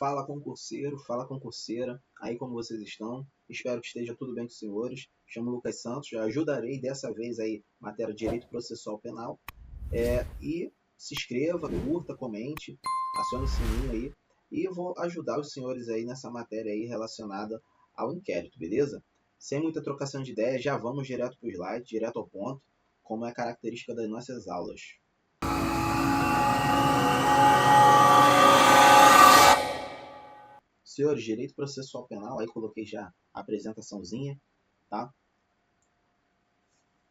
Fala concurseiro, fala concurseira, aí como vocês estão? Espero que esteja tudo bem com os senhores. Chamo Lucas Santos, já ajudarei dessa vez aí matéria de Direito Processual Penal. E se inscreva, curta, comente, acione o sininho aí e eu vou ajudar os senhores aí nessa matéria aí relacionada ao inquérito, beleza? Sem muita trocação de ideias, já vamos direto para o slide, direto ao ponto, como é característica das nossas aulas. Senhores, Direito Processual Penal, aí coloquei já a apresentaçãozinha, tá?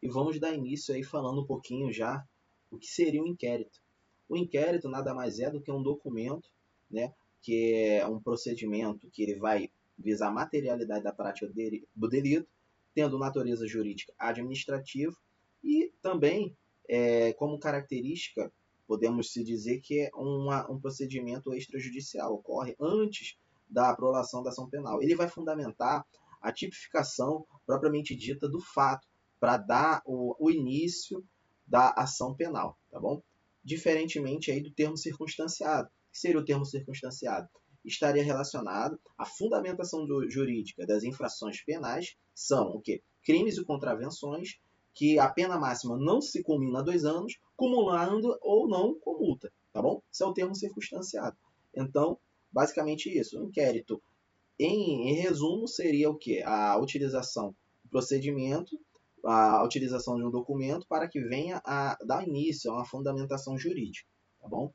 E vamos dar início aí falando um pouquinho já o que seria um inquérito. O inquérito nada mais é do que um documento, né, que é um procedimento que ele vai visar a materialidade da prática do delito, tendo natureza jurídica administrativa e também, como característica, podemos se dizer que é um procedimento extrajudicial, ocorre antes da aprovação da ação penal. Ele vai fundamentar a tipificação propriamente dita do fato, para dar o início da ação penal, tá bom? Diferentemente aí do termo circunstanciado. O que seria o termo circunstanciado? Estaria relacionado à fundamentação jurídica das infrações penais, são o quê? Crimes e contravenções, que a pena máxima não se culmina a 2 anos, cumulando ou não com multa, tá bom? Esse é o termo circunstanciado. Então, basicamente isso. O inquérito, em resumo, seria o quê? A utilização do procedimento, a utilização de um documento para que venha a dar início a uma fundamentação jurídica, tá bom?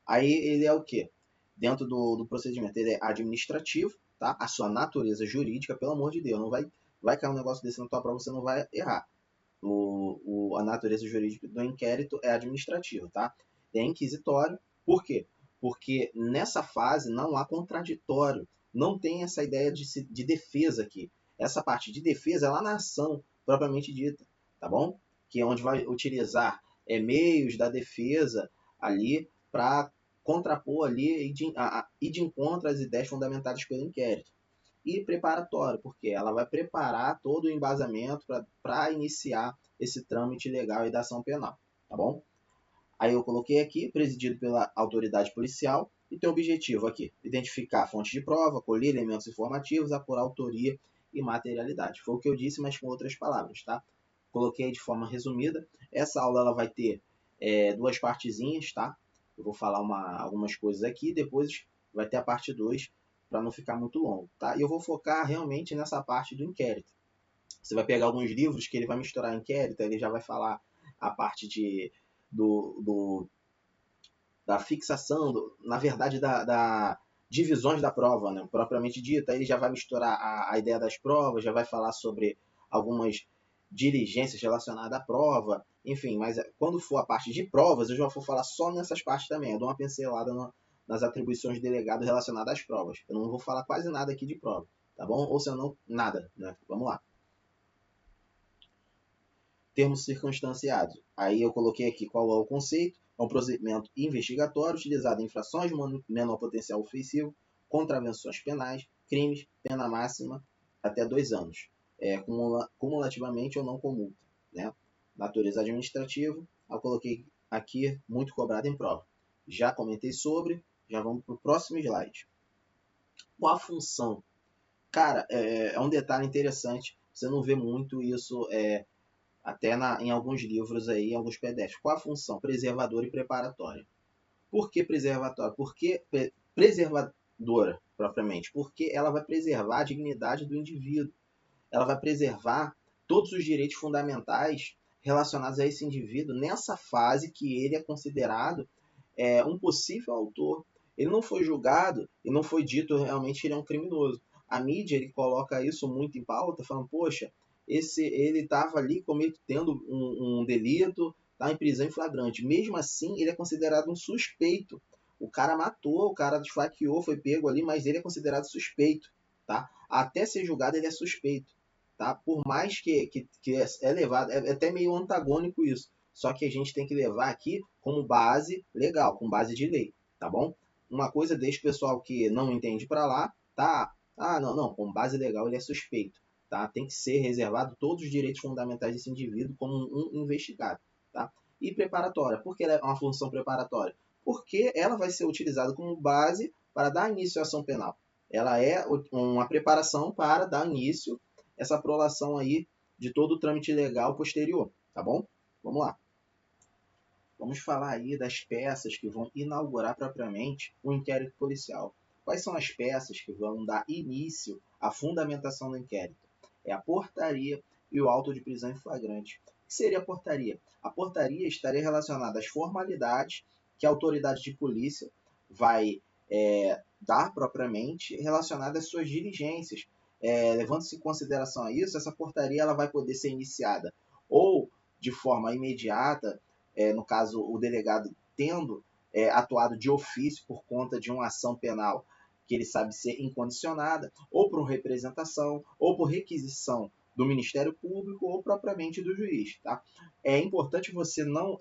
Aí ele é o quê? Dentro do procedimento, ele é administrativo, tá? A sua natureza jurídica, pelo amor de Deus, não vai cair um negócio desse na tua prova, você não vai errar. A natureza jurídica do inquérito é administrativa, tá? É inquisitório. Por quê? Porque nessa fase não há contraditório, não tem essa ideia de defesa aqui. Essa parte de defesa é lá na ação propriamente dita, tá bom? Que é onde vai utilizar meios da defesa ali para contrapor ali e de encontro às ideias fundamentadas pelo inquérito. E preparatório, porque ela vai preparar todo o embasamento para iniciar esse trâmite legal e da ação penal, tá bom? Aí eu coloquei aqui, presidido pela autoridade policial, e tem o objetivo aqui, identificar fontes de prova, colher elementos informativos, apurar autoria e materialidade. Foi o que eu disse, mas com outras palavras, tá? Coloquei de forma resumida. Essa aula ela vai ter 2 partezinhas, tá? Eu vou falar algumas coisas aqui, depois vai ter a parte 2, para não ficar muito longo, tá? E eu vou focar realmente nessa parte do inquérito. Você vai pegar alguns livros que ele vai misturar inquérito, ele já vai falar a parte da fixação, na verdade, da divisões da prova, né, propriamente dita. Ele já vai misturar a ideia das provas, já vai falar sobre algumas diligências relacionadas à prova, enfim, mas quando for a parte de provas, eu já vou falar só nessas partes também, eu dou uma pincelada nas atribuições do delegado relacionadas às provas. Eu não vou falar quase nada aqui de prova, tá bom? Ou se não, nada, né? Vamos lá. Termos circunstanciados. Aí eu coloquei aqui qual é o conceito. É um procedimento investigatório utilizado em infrações de menor potencial ofensivo, contravenções penais, crimes, pena máxima até 2 anos, cumulativamente ou não com multa, né? Natureza administrativa, eu coloquei aqui muito cobrado em prova. Já comentei sobre, já vamos para o próximo slide. Qual a função? Cara, é um detalhe interessante, você não vê muito isso até em alguns livros aí, em alguns PDFs. Qual a função? Preservadora e preparatória. Por que preservatória? Por que preservadora, propriamente? Porque ela vai preservar a dignidade do indivíduo. Ela vai preservar todos os direitos fundamentais relacionados a esse indivíduo nessa fase que ele é considerado um possível autor. Ele não foi julgado e não foi dito realmente que ele é um criminoso. A mídia ele coloca isso muito em pauta, falando, poxa, ele estava ali cometendo um delito, está em prisão em flagrante. Mesmo assim, ele é considerado um suspeito. O cara matou, o cara esfaqueou, foi pego ali, mas ele é considerado suspeito. Tá? Até ser julgado, ele é suspeito. Tá? Por mais que é levado, é até meio antagônico isso. Só que a gente tem que levar aqui como base legal, com base de lei, tá bom? Uma coisa deixa o pessoal que não entende para lá, tá? Ah, não, com base legal ele é suspeito, tá? Tem que ser reservado todos os direitos fundamentais desse indivíduo como um investigado, tá? E preparatória, por que ela é uma função preparatória? porque ela vai ser utilizada como base para dar início à ação penal. Ela é uma preparação para dar início a essa prolação aí de todo o trâmite legal posterior, tá bom? Vamos lá. Vamos falar aí das peças que vão inaugurar propriamente o inquérito policial. Quais são as peças que vão dar início à fundamentação do inquérito? É a portaria e o auto de prisão em flagrante. O que seria a portaria? A portaria estaria relacionada às formalidades que a autoridade de polícia vai dar propriamente relacionadas às suas diligências. Levando-se em consideração a isso, essa portaria ela vai poder ser iniciada ou de forma imediata, no caso o delegado tendo atuado de ofício por conta de uma ação penal que ele sabe ser incondicionada, ou por representação, ou por requisição do Ministério Público, ou propriamente do juiz. Tá? É importante você não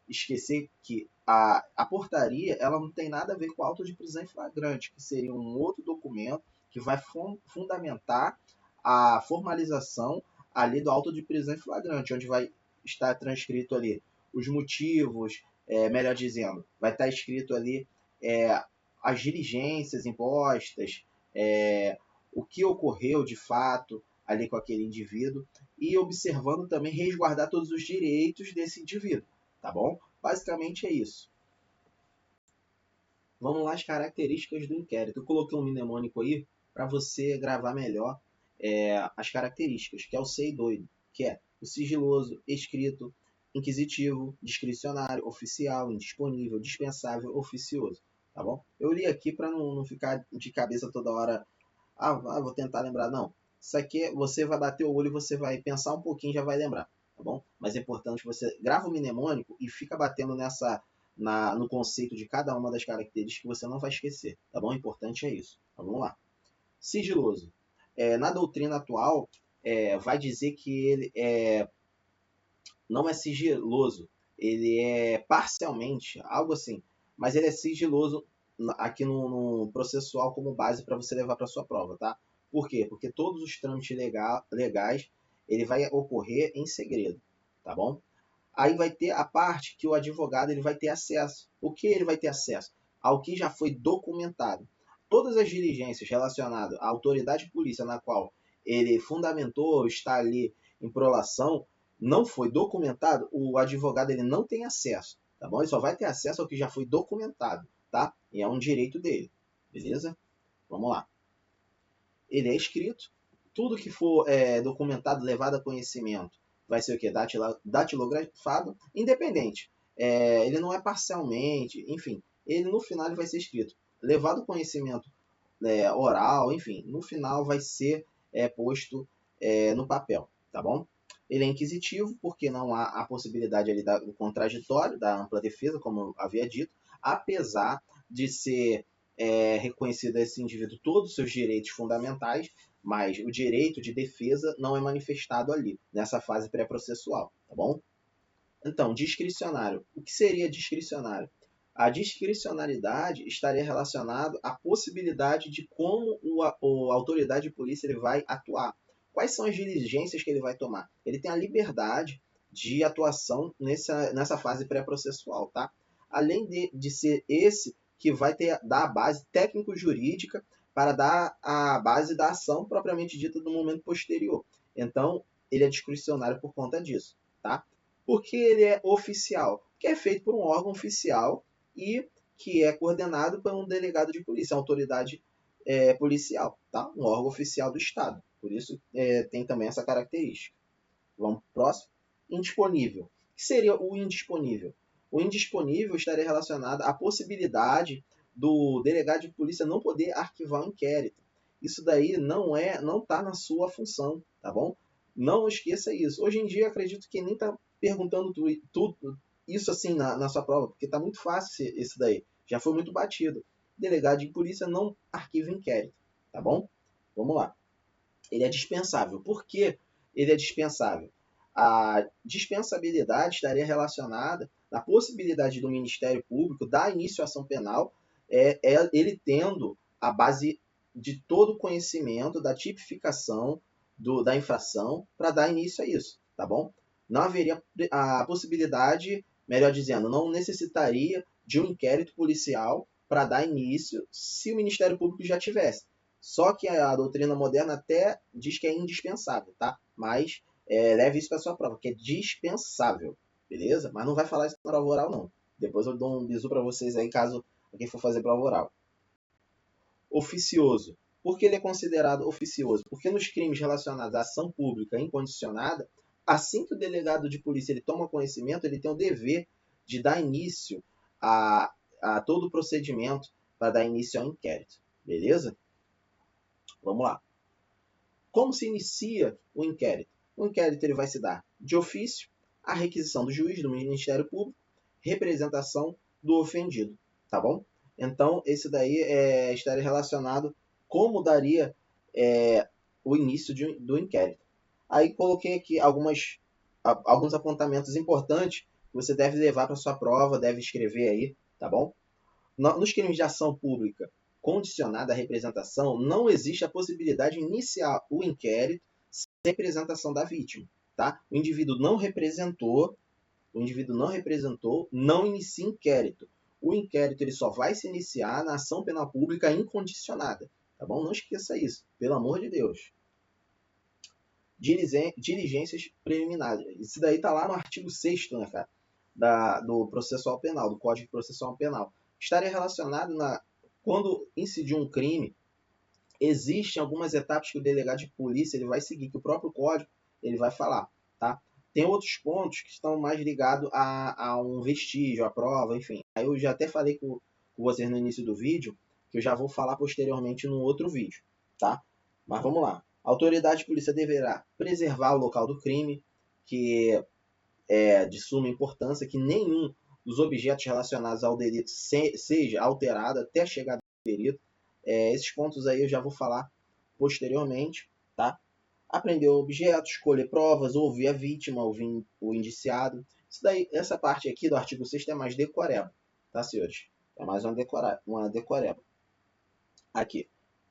esquecer que a portaria ela não tem nada a ver com o auto de prisão em flagrante, que seria um outro documento que vai fundamentar a formalização ali do auto de prisão em flagrante, onde vai estar transcrito ali os motivos, melhor dizendo, vai estar escrito ali as diligências impostas, o que ocorreu de fato ali com aquele indivíduo e observando também resguardar todos os direitos desse indivíduo, tá bom? Basicamente é isso. Vamos lá as características do inquérito. Eu coloquei um mnemônico aí para você gravar melhor as características, que é o C e doido, que é o sigiloso, escrito, inquisitivo, discricionário, oficial, indisponível, dispensável, oficioso, tá bom? Eu li aqui para não ficar de cabeça toda hora, vou tentar lembrar, não. Isso aqui você vai bater o olho e você vai pensar um pouquinho e já vai lembrar, tá bom? Mas é importante você grava o mnemônico e fica batendo no conceito de cada uma das características que você não vai esquecer, tá bom? O importante é isso. Então, vamos lá. Sigiloso. Na doutrina atual, vai dizer que ele não é sigiloso, ele é parcialmente, algo assim, mas ele é sigiloso aqui no processual como base para você levar para sua prova, tá? Por quê? Porque todos os trâmites legais ele vai ocorrer em segredo, tá bom? Aí vai ter a parte que o advogado ele vai ter acesso. O que ele vai ter acesso? Ao que já foi documentado. Todas as diligências relacionadas à autoridade de polícia na qual ele fundamentou, está ali em prolação, não foi documentado, o advogado ele não tem acesso, tá bom? Ele só vai ter acesso ao que já foi documentado, tá? E é um direito dele, beleza? Vamos lá. Ele é escrito, tudo que for documentado, levado a conhecimento, vai ser o quê? Datilografado, independente. Ele não é parcialmente, enfim, ele no final ele vai ser escrito. Levado conhecimento oral, enfim, no final vai ser posto no papel, tá bom? Ele é inquisitivo, porque não há a possibilidade ali do contraditório, da ampla defesa, como eu havia dito, apesar de ser reconhecido a esse indivíduo todos os seus direitos fundamentais, mas o direito de defesa não é manifestado ali, nessa fase pré-processual, tá bom? Então, discricionário. O que seria discricionário? A discricionariedade estaria relacionada à possibilidade de como a autoridade de polícia ele vai atuar. Quais são as diligências que ele vai tomar? Ele tem a liberdade de atuação nessa fase pré-processual, tá? Além de ser esse que vai dar a base técnico-jurídica para dar a base da ação propriamente dita no momento posterior. Então, ele é discricionário por conta disso, tá? Porque ele é oficial, que é feito por um órgão oficial e que é coordenado por um delegado de polícia, autoridade policial, tá? Um órgão oficial do Estado. Por isso tem também essa característica. Vamos pro próximo. Indisponível. O que seria o indisponível? O indisponível estaria relacionado à possibilidade do delegado de polícia não poder arquivar o inquérito. Isso daí não está na sua função, tá bom? Não esqueça isso. Hoje em dia, acredito que nem está perguntando tudo isso assim na sua prova, porque está muito fácil isso daí. Já foi muito batido. Delegado de polícia não arquiva inquérito, tá bom? Vamos lá. Ele é dispensável. Por que ele é dispensável? A dispensabilidade estaria relacionada na possibilidade do Ministério Público dar início à ação penal, ele tendo a base de todo o conhecimento da tipificação da infração para dar início a isso, tá bom? Não haveria a possibilidade, melhor dizendo, não necessitaria de um inquérito policial para dar início se o Ministério Público já tivesse. Só que a doutrina moderna até diz que é indispensável, tá? Mas leve isso para sua prova, que é dispensável, beleza? Mas não vai falar isso na prova oral, não. Depois eu dou um bisu para vocês aí, caso alguém for fazer prova oral. Oficioso. Por que ele é considerado oficioso? Porque nos crimes relacionados à ação pública incondicionada, assim que o delegado de polícia ele toma conhecimento, ele tem o dever de dar início a todo o procedimento para dar início ao inquérito. Beleza? Vamos lá. Como se inicia o inquérito? O inquérito ele vai se dar de ofício, a requisição do juiz, do Ministério Público, representação do ofendido, tá bom? Então, esse daí estaria relacionado como daria o início do inquérito. Aí coloquei aqui alguns apontamentos importantes que você deve levar para sua prova, deve escrever aí, tá bom? Nos crimes de ação pública condicionada à representação, não existe a possibilidade de iniciar o inquérito sem representação da vítima, tá? O indivíduo não representou, não inicia inquérito. O inquérito ele só vai se iniciar na ação penal pública incondicionada, tá bom? Não esqueça isso, pelo amor de Deus. Diligências preliminares. Isso daí tá lá no artigo 6º, né, cara? Do processual penal, do Código Processual Penal. Estaria relacionado quando incidir um crime, existem algumas etapas que o delegado de polícia ele vai seguir, que o próprio código ele vai falar, tá? Tem outros pontos que estão mais ligados a um vestígio, a prova, enfim. Aí eu já até falei com vocês no início do vídeo, que eu já vou falar posteriormente no outro vídeo, tá? Mas vamos lá. A autoridade de polícia deverá preservar o local do crime, que é de suma importância, que nenhum dos objetos relacionados ao delito seja alterado até a chegada do perito. Esses pontos aí eu já vou falar posteriormente, tá? Aprender o objeto, escolher provas, ouvir a vítima, ouvir o indiciado. Isso daí, essa parte aqui do artigo 6º é mais decoreba, tá, senhores? É mais uma decoreba. Aqui.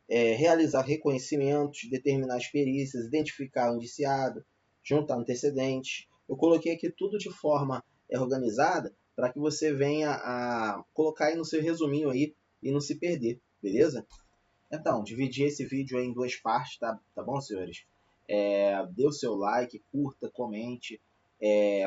Realizar reconhecimentos, determinar as perícias, identificar o indiciado, juntar antecedentes. Eu coloquei aqui tudo de forma organizada para que você venha a colocar aí no seu resuminho aí e não se perder, beleza? Então, dividi esse vídeo aí em 2 partes, tá bom, senhores? Dê o seu like, curta, comente,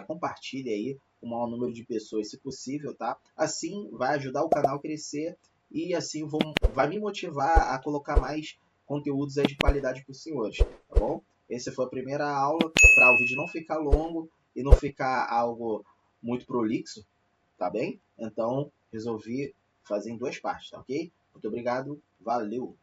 compartilhe aí com o maior número de pessoas, se possível, tá? Assim vai ajudar o canal a crescer e assim vai me motivar a colocar mais conteúdos aí de qualidade para os senhores, tá bom? Essa foi a primeira aula, para o vídeo não ficar longo e não ficar algo muito prolixo, tá bem? Então, resolvi fazer em 2 partes, tá ok? Muito obrigado, valeu!